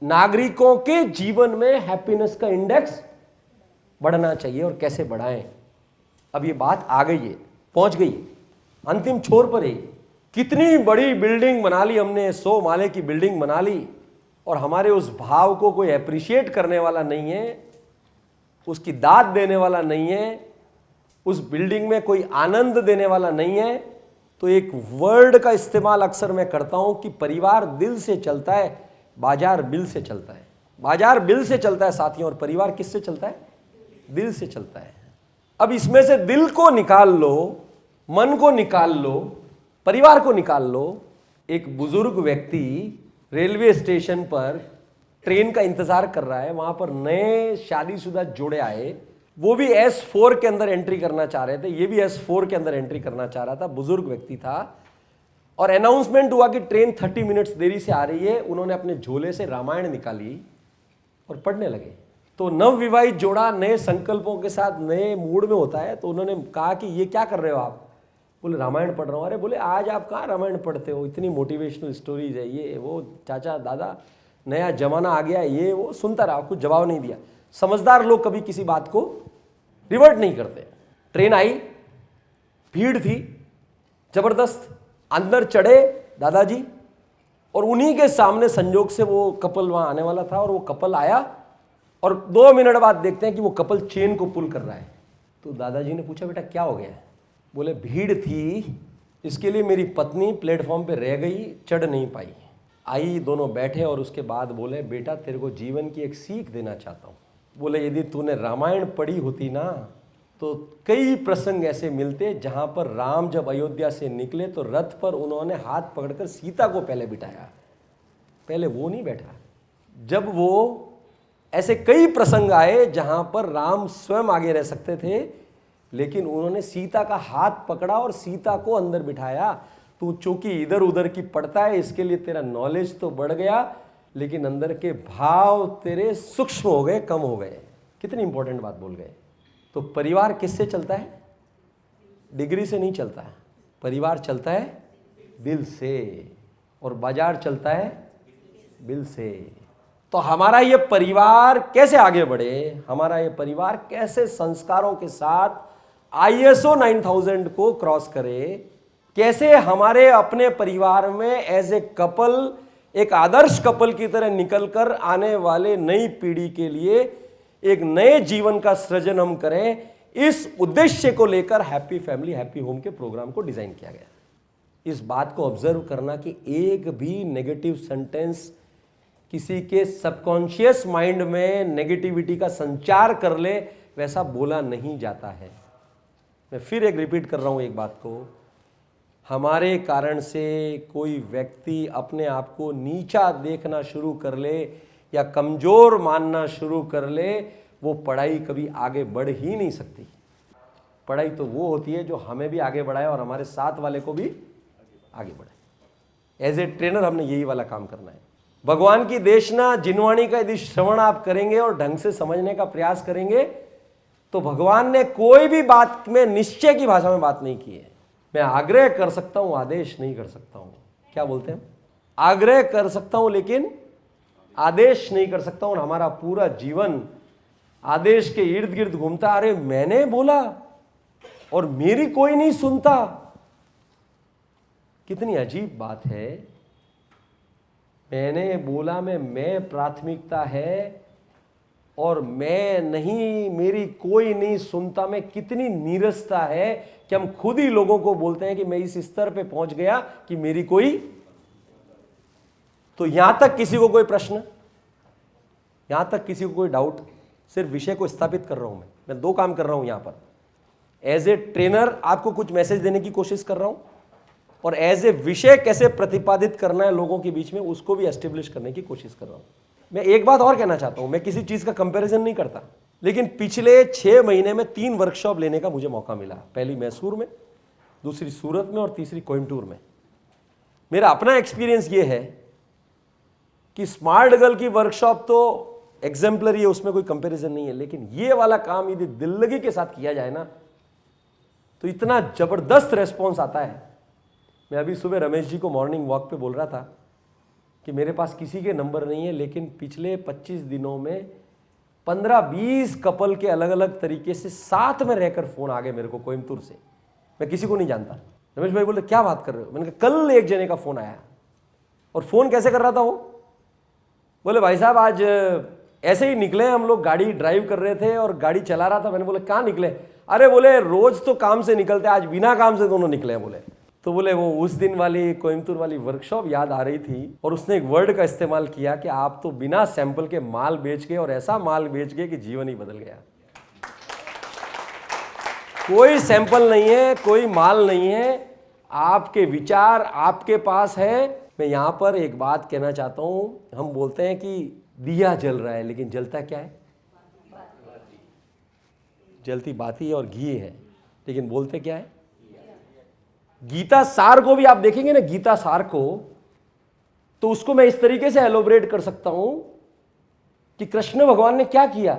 A: नागरिकों के जीवन में हैप्पीनेस का इंडेक्स बढ़ना चाहिए और कैसे बढ़ाएं। अब ये बात आ गई है, पहुंच गई है, अंतिम छोर पर है। कितनी बड़ी बिल्डिंग बना ली हमने, 100 माले की बिल्डिंग बना ली, और हमारे उस भाव को कोई अप्रिशिएट करने वाला नहीं है, उसकी दाद देने वाला नहीं है, उस बिल्डिंग में कोई आनंद देने वाला नहीं है। तो एक वर्ड का इस्तेमाल अक्सर मैं करता हूं कि परिवार दिल से चलता है, बाजार बिल से चलता है। बाजार बिल से चलता है साथियों, और परिवार किससे चलता है? दिल से चलता है। अब इसमें से दिल को निकाल लो, मन को निकाल लो, परिवार को निकाल लो। एक बुजुर्ग व्यक्ति रेलवे स्टेशन पर ट्रेन का इंतजार कर रहा है, वहां पर नए शादीशुदा जोड़े आए, वो भी S4 के अंदर एंट्री करना चाह रहे थे, ये भी S4 के अंदर एंट्री करना चाह रहा था, बुजुर्ग व्यक्ति था। और अनाउंसमेंट हुआ कि ट्रेन 30 मिनट्स देरी से आ रही है। उन्होंने अपने झोले से रामायण निकाली और पढ़ने लगे। तो नवविवाहित जोड़ा नए संकल्पों के साथ नए मूड में होता है, तो उन्होंने कहा कि ये क्या कर रहे हो आप? बोले रामायण पढ़ रहा हूँ। अरे बोले आज आप कहाँ रामायण पढ़ते हो, इतनी मोटिवेशनल स्टोरीज है, ये वो, चाचा दादा नया जमाना आ गया, ये वो। सुनता रहा, कुछ जवाब नहीं दिया। समझदार लोग कभी किसी बात को रिवर्ट नहीं करते। ट्रेन आई, भीड़ थी जबरदस्त, अंदर चढ़े दादाजी, और उन्हीं के सामने संजोग से वो कपल वहां आने वाला था, और वो कपल आया, और 2 मिनट बाद देखते हैं कि वो कपल चेन को पुल कर रहा है। तो दादाजी ने पूछा, बेटा क्या हो गया है? बोले भीड़ थी, इसके लिए मेरी पत्नी प्लेटफॉर्म पे रह गई, चढ़ नहीं पाई। आई, दोनों बैठे और उसके बाद बोले, बेटा तेरे को जीवन की एक सीख देना चाहता हूँ। बोले, यदि तूने रामायण पढ़ी होती ना तो कई प्रसंग ऐसे मिलते जहाँ पर राम जब अयोध्या से निकले तो रथ पर उन्होंने हाथ पकड़कर सीता को पहले बिठाया, पहले वो नहीं बैठा। जब वो ऐसे कई प्रसंग आए जहाँ पर राम स्वयं आगे रह सकते थे, लेकिन उन्होंने सीता का हाथ पकड़ा और सीता को अंदर बिठाया। तू चूंकि इधर उधर की पढ़ता है, इसके लिए तेरा नॉलेज तो बढ़ गया, लेकिन अंदर के भाव तेरे सूक्ष्म हो गए, कम हो गए। कितनी इंपॉर्टेंट बात बोल गए। तो परिवार किससे चलता है? डिग्री से नहीं चलता है। परिवार चलता है दिल से, और बाजार चलता है बिल से। तो हमारा ये परिवार कैसे आगे बढ़े, हमारा ये परिवार कैसे संस्कारों के साथ ISO 9000 को क्रॉस करे, कैसे हमारे अपने परिवार में एज ए कपल, एक आदर्श कपल की तरह निकलकर आने वाले नई पीढ़ी के लिए एक नए जीवन का सृजन हम करें, इस उद्देश्य को लेकर हैप्पी फैमिली हैप्पी होम के प्रोग्राम को डिजाइन किया गया। इस बात को ऑब्जर्व करना कि एक भी नेगेटिव सेंटेंस किसी के सबकॉन्शियस माइंड में नेगेटिविटी का संचार कर ले, वैसा बोला नहीं जाता है। मैं फिर एक रिपीट कर रहा हूं एक बात को, हमारे कारण से कोई व्यक्ति अपने आप को नीचा देखना शुरू कर ले या कमजोर मानना शुरू कर ले, वो पढ़ाई कभी आगे बढ़ ही नहीं सकती। पढ़ाई तो वो होती है जो हमें भी आगे बढ़ाए और हमारे साथ वाले को भी आगे बढ़ाए। एज ए ट्रेनर हमने यही वाला काम करना है। भगवान की देशना जिनवाणी का यदि श्रवण आप करेंगे और ढंग से समझने का प्रयास करेंगे तो भगवान ने कोई भी बात में निश्चय की भाषा में बात नहीं की है। मैं आग्रह कर सकता हूं, आदेश नहीं कर सकता हूं। क्या बोलते हैं? आग्रह कर सकता हूं लेकिन आदेश नहीं कर सकता हूं। और हमारा पूरा जीवन आदेश के इर्द गिर्द घूमता, अरे मैंने बोला और मेरी कोई नहीं सुनता। कितनी अजीब बात है। मैंने बोला में मैं प्राथमिकता है और मैं नहीं, मेरी कोई नहीं सुनता में कितनी नीरसता है कि हम खुद ही लोगों को बोलते हैं कि मैं इस स्तर पे पहुंच गया कि मेरी कोई। तो यहां तक किसी को कोई प्रश्न, यहां तक किसी को कोई डाउट, सिर्फ विषय को स्थापित कर रहा हूं। मैं दो काम कर रहा हूं यहां पर। एज ए ट्रेनर आपको कुछ मैसेज देने की कोशिश कर रहा हूं और एज ए विषय कैसे प्रतिपादित करना है लोगों के बीच में, उसको भी एस्टेब्लिश करने की कोशिश कर रहा हूं। मैं एक बात और कहना चाहता हूं, मैं किसी चीज का कंपैरिजन नहीं करता, लेकिन पिछले 6 महीने में 3 वर्कशॉप लेने का मुझे मौका मिला। पहली मैसूर में, दूसरी सूरत में और तीसरी कोयम्बटूर में। मेरा अपना एक्सपीरियंस ये है कि स्मार्ट गर्ल की वर्कशॉप तो एग्जाम्पलरी है, उसमें कोई कंपैरिजन नहीं है, लेकिन ये वाला काम यदि दिल लगी के साथ किया जाए ना तो इतना जबरदस्त रेस्पॉन्स आता है। मैं अभी सुबह रमेश जी को मॉर्निंग वॉक पे बोल रहा था कि मेरे पास किसी के नंबर नहीं है, लेकिन पिछले 25 दिनों में 15-20 कपल के अलग अलग तरीके से साथ में रहकर फोन आ गए मेरे को कोयम्बटूर से। मैं किसी को नहीं जानता। रमेश भाई बोले क्या बात कर रहे हो? मैंने कहा कल एक जने का फोन आया। और फोन कैसे कर रहा था वो? बोले भाई साहब आज ऐसे ही निकले हम लोग, गाड़ी ड्राइव कर रहे थे और गाड़ी चला रहा था। मैंने बोला कहाँ निकले? अरे बोले रोज तो काम से निकलते, आज बिना काम से दोनों निकले हैं। बोले तो बोले वो उस दिन वाली कोयम्बटूर वाली वर्कशॉप याद आ रही थी और उसने एक वर्ड का इस्तेमाल किया कि आप तो बिना सैंपल के माल बेच गए और ऐसा माल बेच गए कि जीवन ही बदल गया। कोई सैंपल नहीं है, कोई माल नहीं है, आपके विचार आपके पास है। मैं यहां पर एक बात कहना चाहता हूं। हम बोलते हैं कि दिया जल रहा है, लेकिन जलता क्या है? जलती बाती और घी है, लेकिन बोलते क्या है? गीता सार को भी आप देखेंगे ना, गीता सार को, तो उसको मैं इस तरीके से एलोबरेट कर सकता हूं कि कृष्ण भगवान ने क्या किया।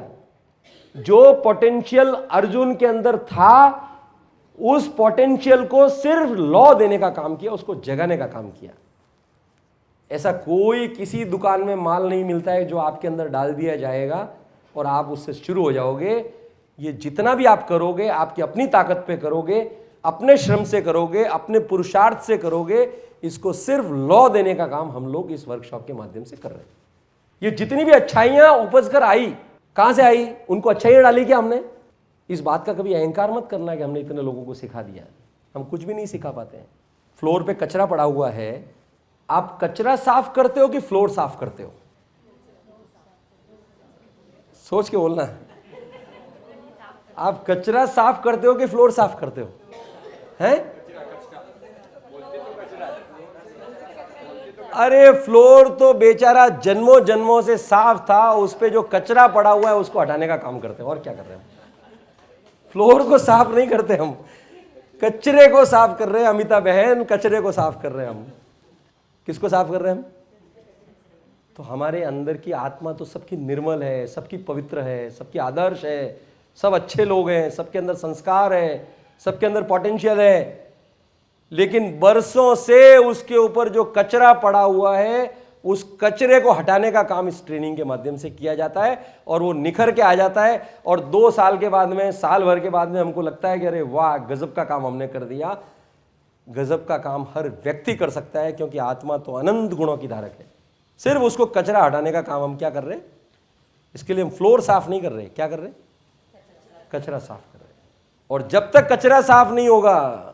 A: जो पोटेंशियल अर्जुन के अंदर था, उस पोटेंशियल को सिर्फ लॉ देने का काम किया, उसको जगाने का काम किया। ऐसा कोई किसी दुकान में माल नहीं मिलता है जो आपके अंदर डाल दिया जाएगा और आप उससे शुरू हो जाओगे। ये जितना भी आप करोगे, आपकी अपनी ताकत पे करोगे, अपने श्रम से करोगे, अपने पुरुषार्थ से करोगे। इसको सिर्फ लॉ देने का काम हम लोग इस वर्कशॉप के माध्यम से कर रहे हैं। ये जितनी भी अच्छाइयां उपज कर आई, कहां से आई? उनको अच्छाइयां डाली क्या हमने? इस बात का कभी अहंकार मत करना कि हमने इतने लोगों को सिखा दिया। हम कुछ भी नहीं सिखा पाते हैं। फ्लोर पे कचरा पड़ा हुआ है, आप कचरा साफ करते हो कि फ्लोर साफ करते हो? सोच के बोलना। आप कचरा साफ करते हो कि फ्लोर साफ करते हो? हैं? अरे फ्लोर तो बेचारा जन्मों जन्मों से साफ था, उस पे जो कचरा पड़ा हुआ है उसको हटाने का काम करते हैं। और क्या कर रहे हैं? फ्लोर को साफ नहीं करते हम, कचरे को साफ कर रहे हैं। अमिता बहन, कचरे को साफ कर रहे हैं हम। किसको साफ कर रहे हैं हम? तो हमारे अंदर की आत्मा तो सबकी निर्मल है, सबकी पवित्र है, सबकी आदर्श है, सब अच्छे लोग हैं, सबके अंदर संस्कार है, सबके अंदर पोटेंशियल है, लेकिन बरसों से उसके ऊपर जो कचरा पड़ा हुआ है उस कचरे को हटाने का काम इस ट्रेनिंग के माध्यम से किया जाता है और वो निखर के आ जाता है। और 2 साल के बाद में, साल भर के बाद में हमको लगता है कि अरे वाह, गजब का काम हमने कर दिया। गजब का काम हर व्यक्ति कर सकता है, क्योंकि आत्मा तो अनंत गुणों की धारक है। सिर्फ उसको कचरा हटाने का काम हम क्या कर रहे हैं? इसके लिए हम फ्लोर साफ नहीं कर रहे। क्या कर रहे? कचरा साफ कर रहे हैं। और जब तक कचरा साफ नहीं होगा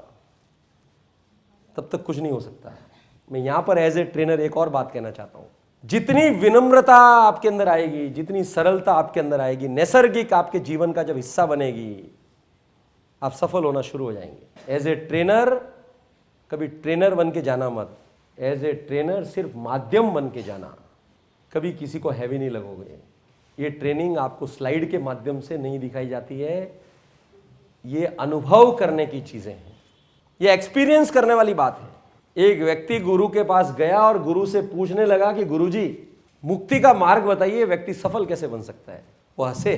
A: तब तक कुछ नहीं हो सकता है। मैं यहां पर एज ए ट्रेनर एक और बात कहना चाहता हूं। जितनी विनम्रता आपके अंदर आएगी, जितनी सरलता आपके अंदर आएगी, नैसर्गिक आपके जीवन का जब हिस्सा बनेगी, आप सफल होना शुरू हो जाएंगे। एज ए ट्रेनर कभी ट्रेनर बन के जाना मत। एज ए ट्रेनर सिर्फ माध्यम बन के जाना। कभी किसी को हैवी नहीं लगोगे। ये ट्रेनिंग आपको स्लाइड के माध्यम से नहीं दिखाई जाती है, ये अनुभव करने की चीजें हैं, ये एक्सपीरियंस करने वाली बात है। एक व्यक्ति गुरु के पास गया और गुरु से पूछने लगा कि गुरुजी, मुक्ति का मार्ग बताइए, व्यक्ति सफल कैसे बन सकता है? वो हंसे,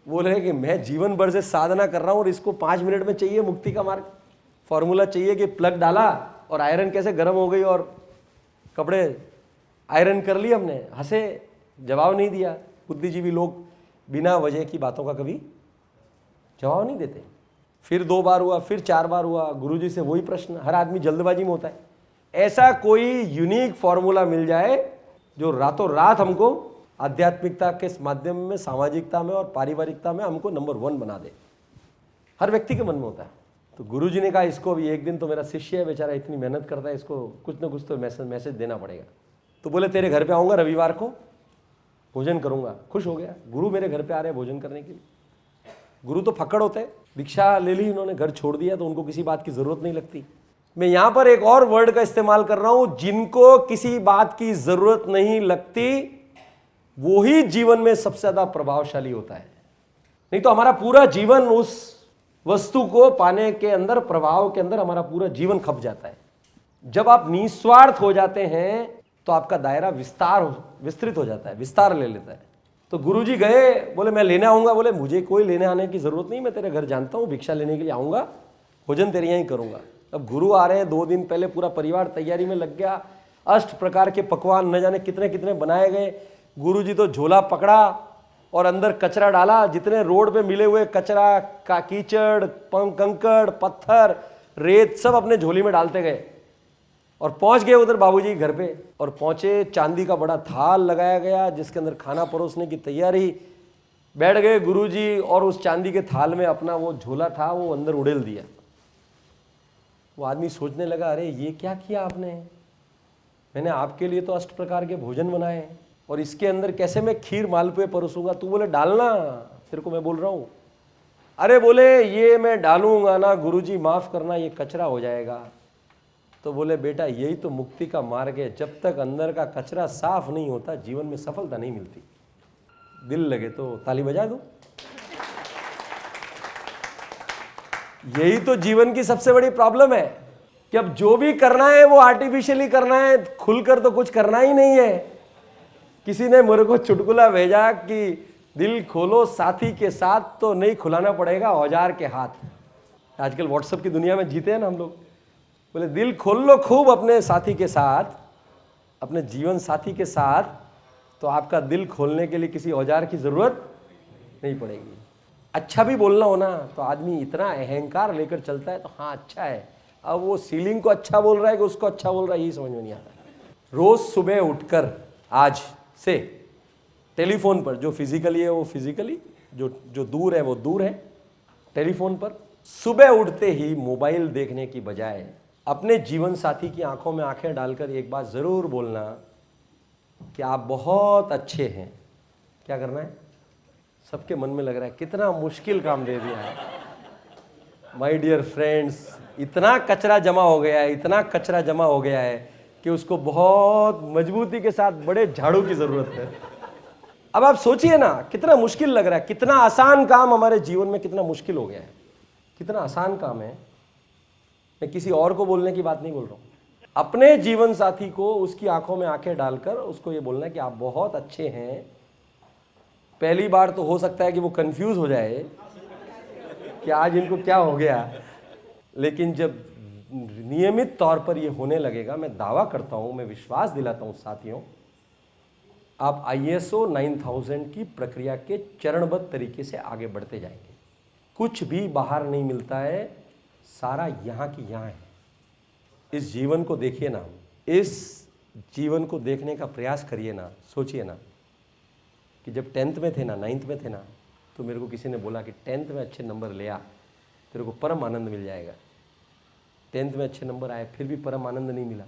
A: बोल रहे कि मैं जीवन भर से साधना कर रहा हूं और इसको 5 मिनट में चाहिए मुक्ति का मार्ग। फॉर्मूला चाहिए कि प्लग डाला और आयरन कैसे गर्म हो गई और कपड़े आयरन कर लिए हमने। हंसे, जवाब नहीं दिया। बुद्धिजीवी लोग बिना वजह की बातों का कभी जवाब नहीं देते। फिर 2 बार हुआ, फिर 4 बार हुआ, गुरुजी से वही प्रश्न। हर आदमी जल्दबाजी में होता है। ऐसा कोई यूनिक फॉर्मूला मिल जाए जो रातों रात हमको आध्यात्मिकता के माध्यम में, सामाजिकता में और पारिवारिकता में हमको नंबर 1 बना दे। हर व्यक्ति के मन में होता है। तो गुरुजी ने कहा इसको भी एक दिन तो मेरा शिष्य है बेचारा, इतनी मेहनत करता है, इसको कुछ ना कुछ तो मैसेज देना पड़ेगा। तो बोले तेरे घर पे आऊँगा रविवार को, भोजन करूँगा। खुश हो गया, गुरु मेरे घर पे आ रहे हैं भोजन करने के लिए। गुरु तो फक्कड़ होते हैं, दीक्षा ले ली उन्होंने, घर छोड़ दिया तो उनको किसी बात की जरूरत नहीं लगती। मैं यहां पर एक और वर्ड का इस्तेमाल कर रहा हूं, जिनको किसी बात की जरूरत नहीं लगती वो ही जीवन में सबसे ज्यादा प्रभावशाली होता है। नहीं तो हमारा पूरा जीवन उस वस्तु को पाने के अंदर, प्रभाव के अंदर हमारा पूरा जीवन खप जाता है। जब आप निस्वार्थ हो जाते हैं तो आपका दायरा विस्तृत हो जाता है, विस्तार ले लेता है। तो गुरुजी गए, बोले मैं लेने आऊंगा। बोले मुझे कोई लेने आने की जरूरत नहीं, मैं तेरे घर जानता हूँ, भिक्षा लेने के लिए आऊंगा, भोजन तेरे यहाँ ही करूंगा। अब गुरु आ रहे हैं, 2 दिन पहले पूरा परिवार तैयारी में लग गया। 8 प्रकार के पकवान न जाने कितने कितने बनाए गए। गुरुजी तो झोला पकड़ा और अंदर कचरा डाला। जितने रोड पे मिले हुए कचरा का कीचड़, कंकड़, पत्थर, रेत सब अपने झोली में डालते गए और पहुंच गए उधर बाबूजी के घर पे। और पहुंचे, चांदी का बड़ा थाल लगाया गया जिसके अंदर खाना परोसने की तैयारी। बैठ गए गुरुजी और उस चांदी के थाल में अपना वो झोला था वो अंदर उड़ेल दिया। वो आदमी सोचने लगा, अरे ये क्या किया आपने? मैंने आपके लिए तो 8 प्रकार के भोजन बनाए और इसके अंदर कैसे मैं खीर मालपुए परोसूंगा? तू बोले डालना, तेरे को मैं बोल रहा हूँ। अरे बोले ये मैं डालूंगा ना गुरुजी, माफ करना, ये कचरा हो जाएगा। तो बोले बेटा यही तो मुक्ति का मार्ग है। जब तक अंदर का कचरा साफ नहीं होता जीवन में सफलता नहीं मिलती। दिल लगे तो ताली बजा दो। यही तो जीवन की सबसे बड़ी प्रॉब्लम है कि अब जो भी करना है वो आर्टिफिशियली करना है, खुलकर तो कुछ करना ही नहीं है। किसी ने मेरे को चुटकुला भेजा कि दिल खोलो साथी के साथ, तो नहीं खुलाना पड़ेगा औजार के हाथ। आजकल व्हाट्सएप की दुनिया में जीते हैं ना हम लोग। बोले दिल खोल लो खूब अपने साथी के साथ, अपने जीवन साथी के साथ, तो आपका दिल खोलने के लिए किसी औजार की जरूरत नहीं पड़ेगी। अच्छा भी बोलना हो ना तो आदमी इतना अहंकार लेकर चलता है तो हाँ अच्छा है। अब वो सीलिंग को अच्छा बोल रहा है कि उसको अच्छा बोल रहा है, यही समझ में नहीं आता। रोज सुबह उठकर आज से टेलीफोन पर, जो फिजिकली है वो फिजिकली, जो दूर है वो दूर है, टेलीफोन पर सुबह उठते ही मोबाइल देखने की बजाय अपने जीवन साथी की आंखों में आंखें डालकर एक बात जरूर बोलना कि आप बहुत अच्छे हैं। क्या करना है? सबके मन में लग रहा है कितना मुश्किल काम दे दिया है। माय डियर फ्रेंड्स, इतना कचरा जमा हो गया है, इतना कचरा जमा हो गया है कि उसको बहुत मजबूती के साथ बड़े झाड़ू की जरूरत है। अब आप सोचिए ना, कितना मुश्किल लग रहा है, कितना आसान काम हमारे जीवन में कितना मुश्किल हो गया है, कितना आसान काम है। मैं किसी और को बोलने की बात नहीं बोल रहा हूं, अपने जीवन साथी को उसकी आंखों में आंखें डालकर उसको ये बोलना है कि आप बहुत अच्छे हैं। पहली बार तो हो सकता है कि वो कंफ्यूज हो जाए कि आज इनको क्या हो गया, लेकिन जब नियमित तौर पर ये होने लगेगा, मैं दावा करता हूं, मैं विश्वास दिलाता हूं साथियों, आप ISO 9000 की प्रक्रिया के चरणबद्ध तरीके से आगे बढ़ते जाएंगे। कुछ भी बाहर नहीं मिलता है, सारा यहाँ की यहाँ है। इस जीवन को देखिए ना, इस जीवन को देखने का प्रयास करिए ना। सोचिए ना कि जब 10th में थे ना, 9th में थे ना, तो मेरे को किसी ने बोला कि 10th में अच्छे नंबर ले आ, तेरे को परम आनंद मिल जाएगा। 10th में अच्छे नंबर आए, फिर भी परम आनंद नहीं मिला।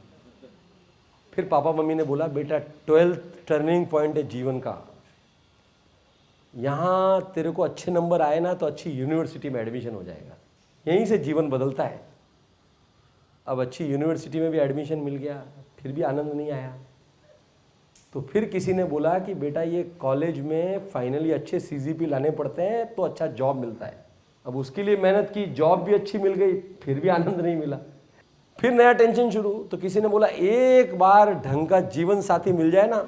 A: फिर पापा मम्मी ने बोला बेटा 12th टर्निंग पॉइंट है जीवन का, यहाँ तेरे को अच्छे नंबर आए ना तो अच्छी यूनिवर्सिटी में एडमिशन हो जाएगा, यहीं से जीवन बदलता है। अब अच्छी यूनिवर्सिटी में भी एडमिशन मिल गया, फिर भी आनंद नहीं आया। तो फिर किसी ने बोला कि बेटा ये कॉलेज में फाइनली अच्छे CGP लाने पड़ते हैं तो अच्छा जॉब मिलता है। अब उसके लिए मेहनत की, जॉब भी अच्छी मिल गई, फिर भी आनंद नहीं मिला। फिर नया टेंशन शुरू। तो किसी ने बोला एक बार ढंग का जीवन साथी मिल जाए ना,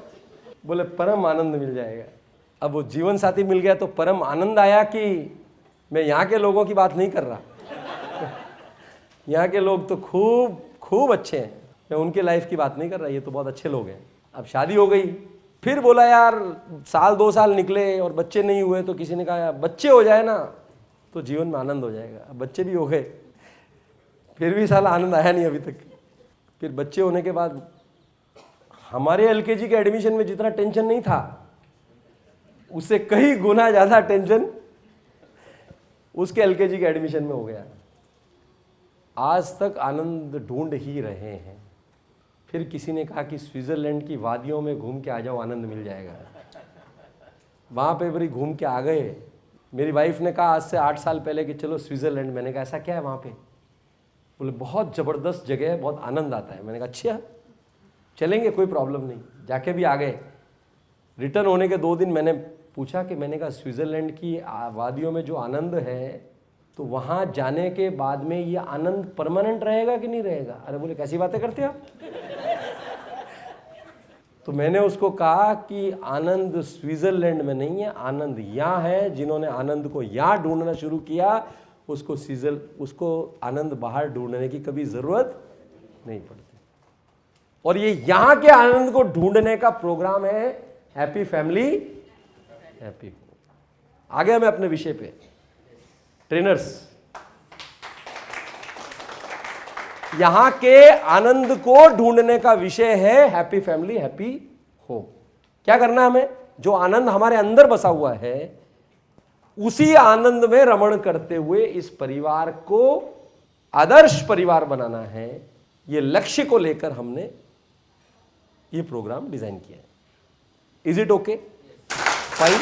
A: बोले परम आनंद मिल जाएगा। अब वो जीवन साथी मिल गया तो परम आनंद आया कि मैं यहाँ के लोगों की बात नहीं कर रहा, यहाँ के लोग तो खूब खूब अच्छे हैं, मैं उनके लाइफ की बात नहीं कर रहा, ये तो बहुत अच्छे लोग हैं। अब शादी हो गई, फिर बोला यार साल 2 साल निकले और बच्चे नहीं हुए, तो किसी ने कहा यार बच्चे हो जाए ना तो जीवन में आनंद हो जाएगा। अब बच्चे भी हो गए, फिर भी साला आनंद आया नहीं अभी तक। फिर बच्चे होने के बाद हमारे LKG के एडमिशन में जितना टेंशन नहीं था, उससे कई गुना ज़्यादा टेंशन उसके LKG के एडमिशन में हो गया। आज तक आनंद ढूंढ ही रहे हैं। फिर किसी ने कहा कि स्विट्जरलैंड की वादियों में घूम के आ जाओ, आनंद मिल जाएगा। वहाँ पे बड़ी घूम के आ गए। मेरी वाइफ ने कहा आज से 8 साल पहले कि चलो स्विट्जरलैंड। मैंने कहा ऐसा क्या है वहाँ पे? बोले बहुत ज़बरदस्त जगह है, बहुत आनंद आता है। मैंने कहा अच्छा चलेंगे, कोई प्रॉब्लम नहीं। जाके भी आ गए। रिटर्न होने के 2 दिन मैंने पूछा कि मैंने कहा स्विट्ज़रलैंड की वादियों में जो आनंद है, तो वहाँ जाने के बाद में ये आनंद परमानेंट रहेगा कि नहीं रहेगा? अरे बोले कैसी बातें करते हो आप? तो मैंने उसको कहा कि आनंद स्विट्ज़रलैंड में नहीं है, आनंद यहाँ है। जिन्होंने आनंद को यहाँ ढूंढना शुरू किया, उसको आनंद बाहर ढूंढने की कभी ज़रूरत नहीं पड़ती। और ये यहाँ के आनंद को ढूंढने का प्रोग्राम है हैप्पी फैमिली हैप्पी होम। आगे मैं अपने विषय पे, ट्रेनर्स, यहां के आनंद को ढूंढने का विषय है हैप्पी फैमिली हैप्पी होम। क्या करना है हमें? जो आनंद हमारे अंदर बसा हुआ है, उसी आनंद में रमण करते हुए इस परिवार को आदर्श परिवार बनाना है। ये लक्ष्य को लेकर हमने ये प्रोग्राम डिजाइन किया है। Is it okay? फाइन।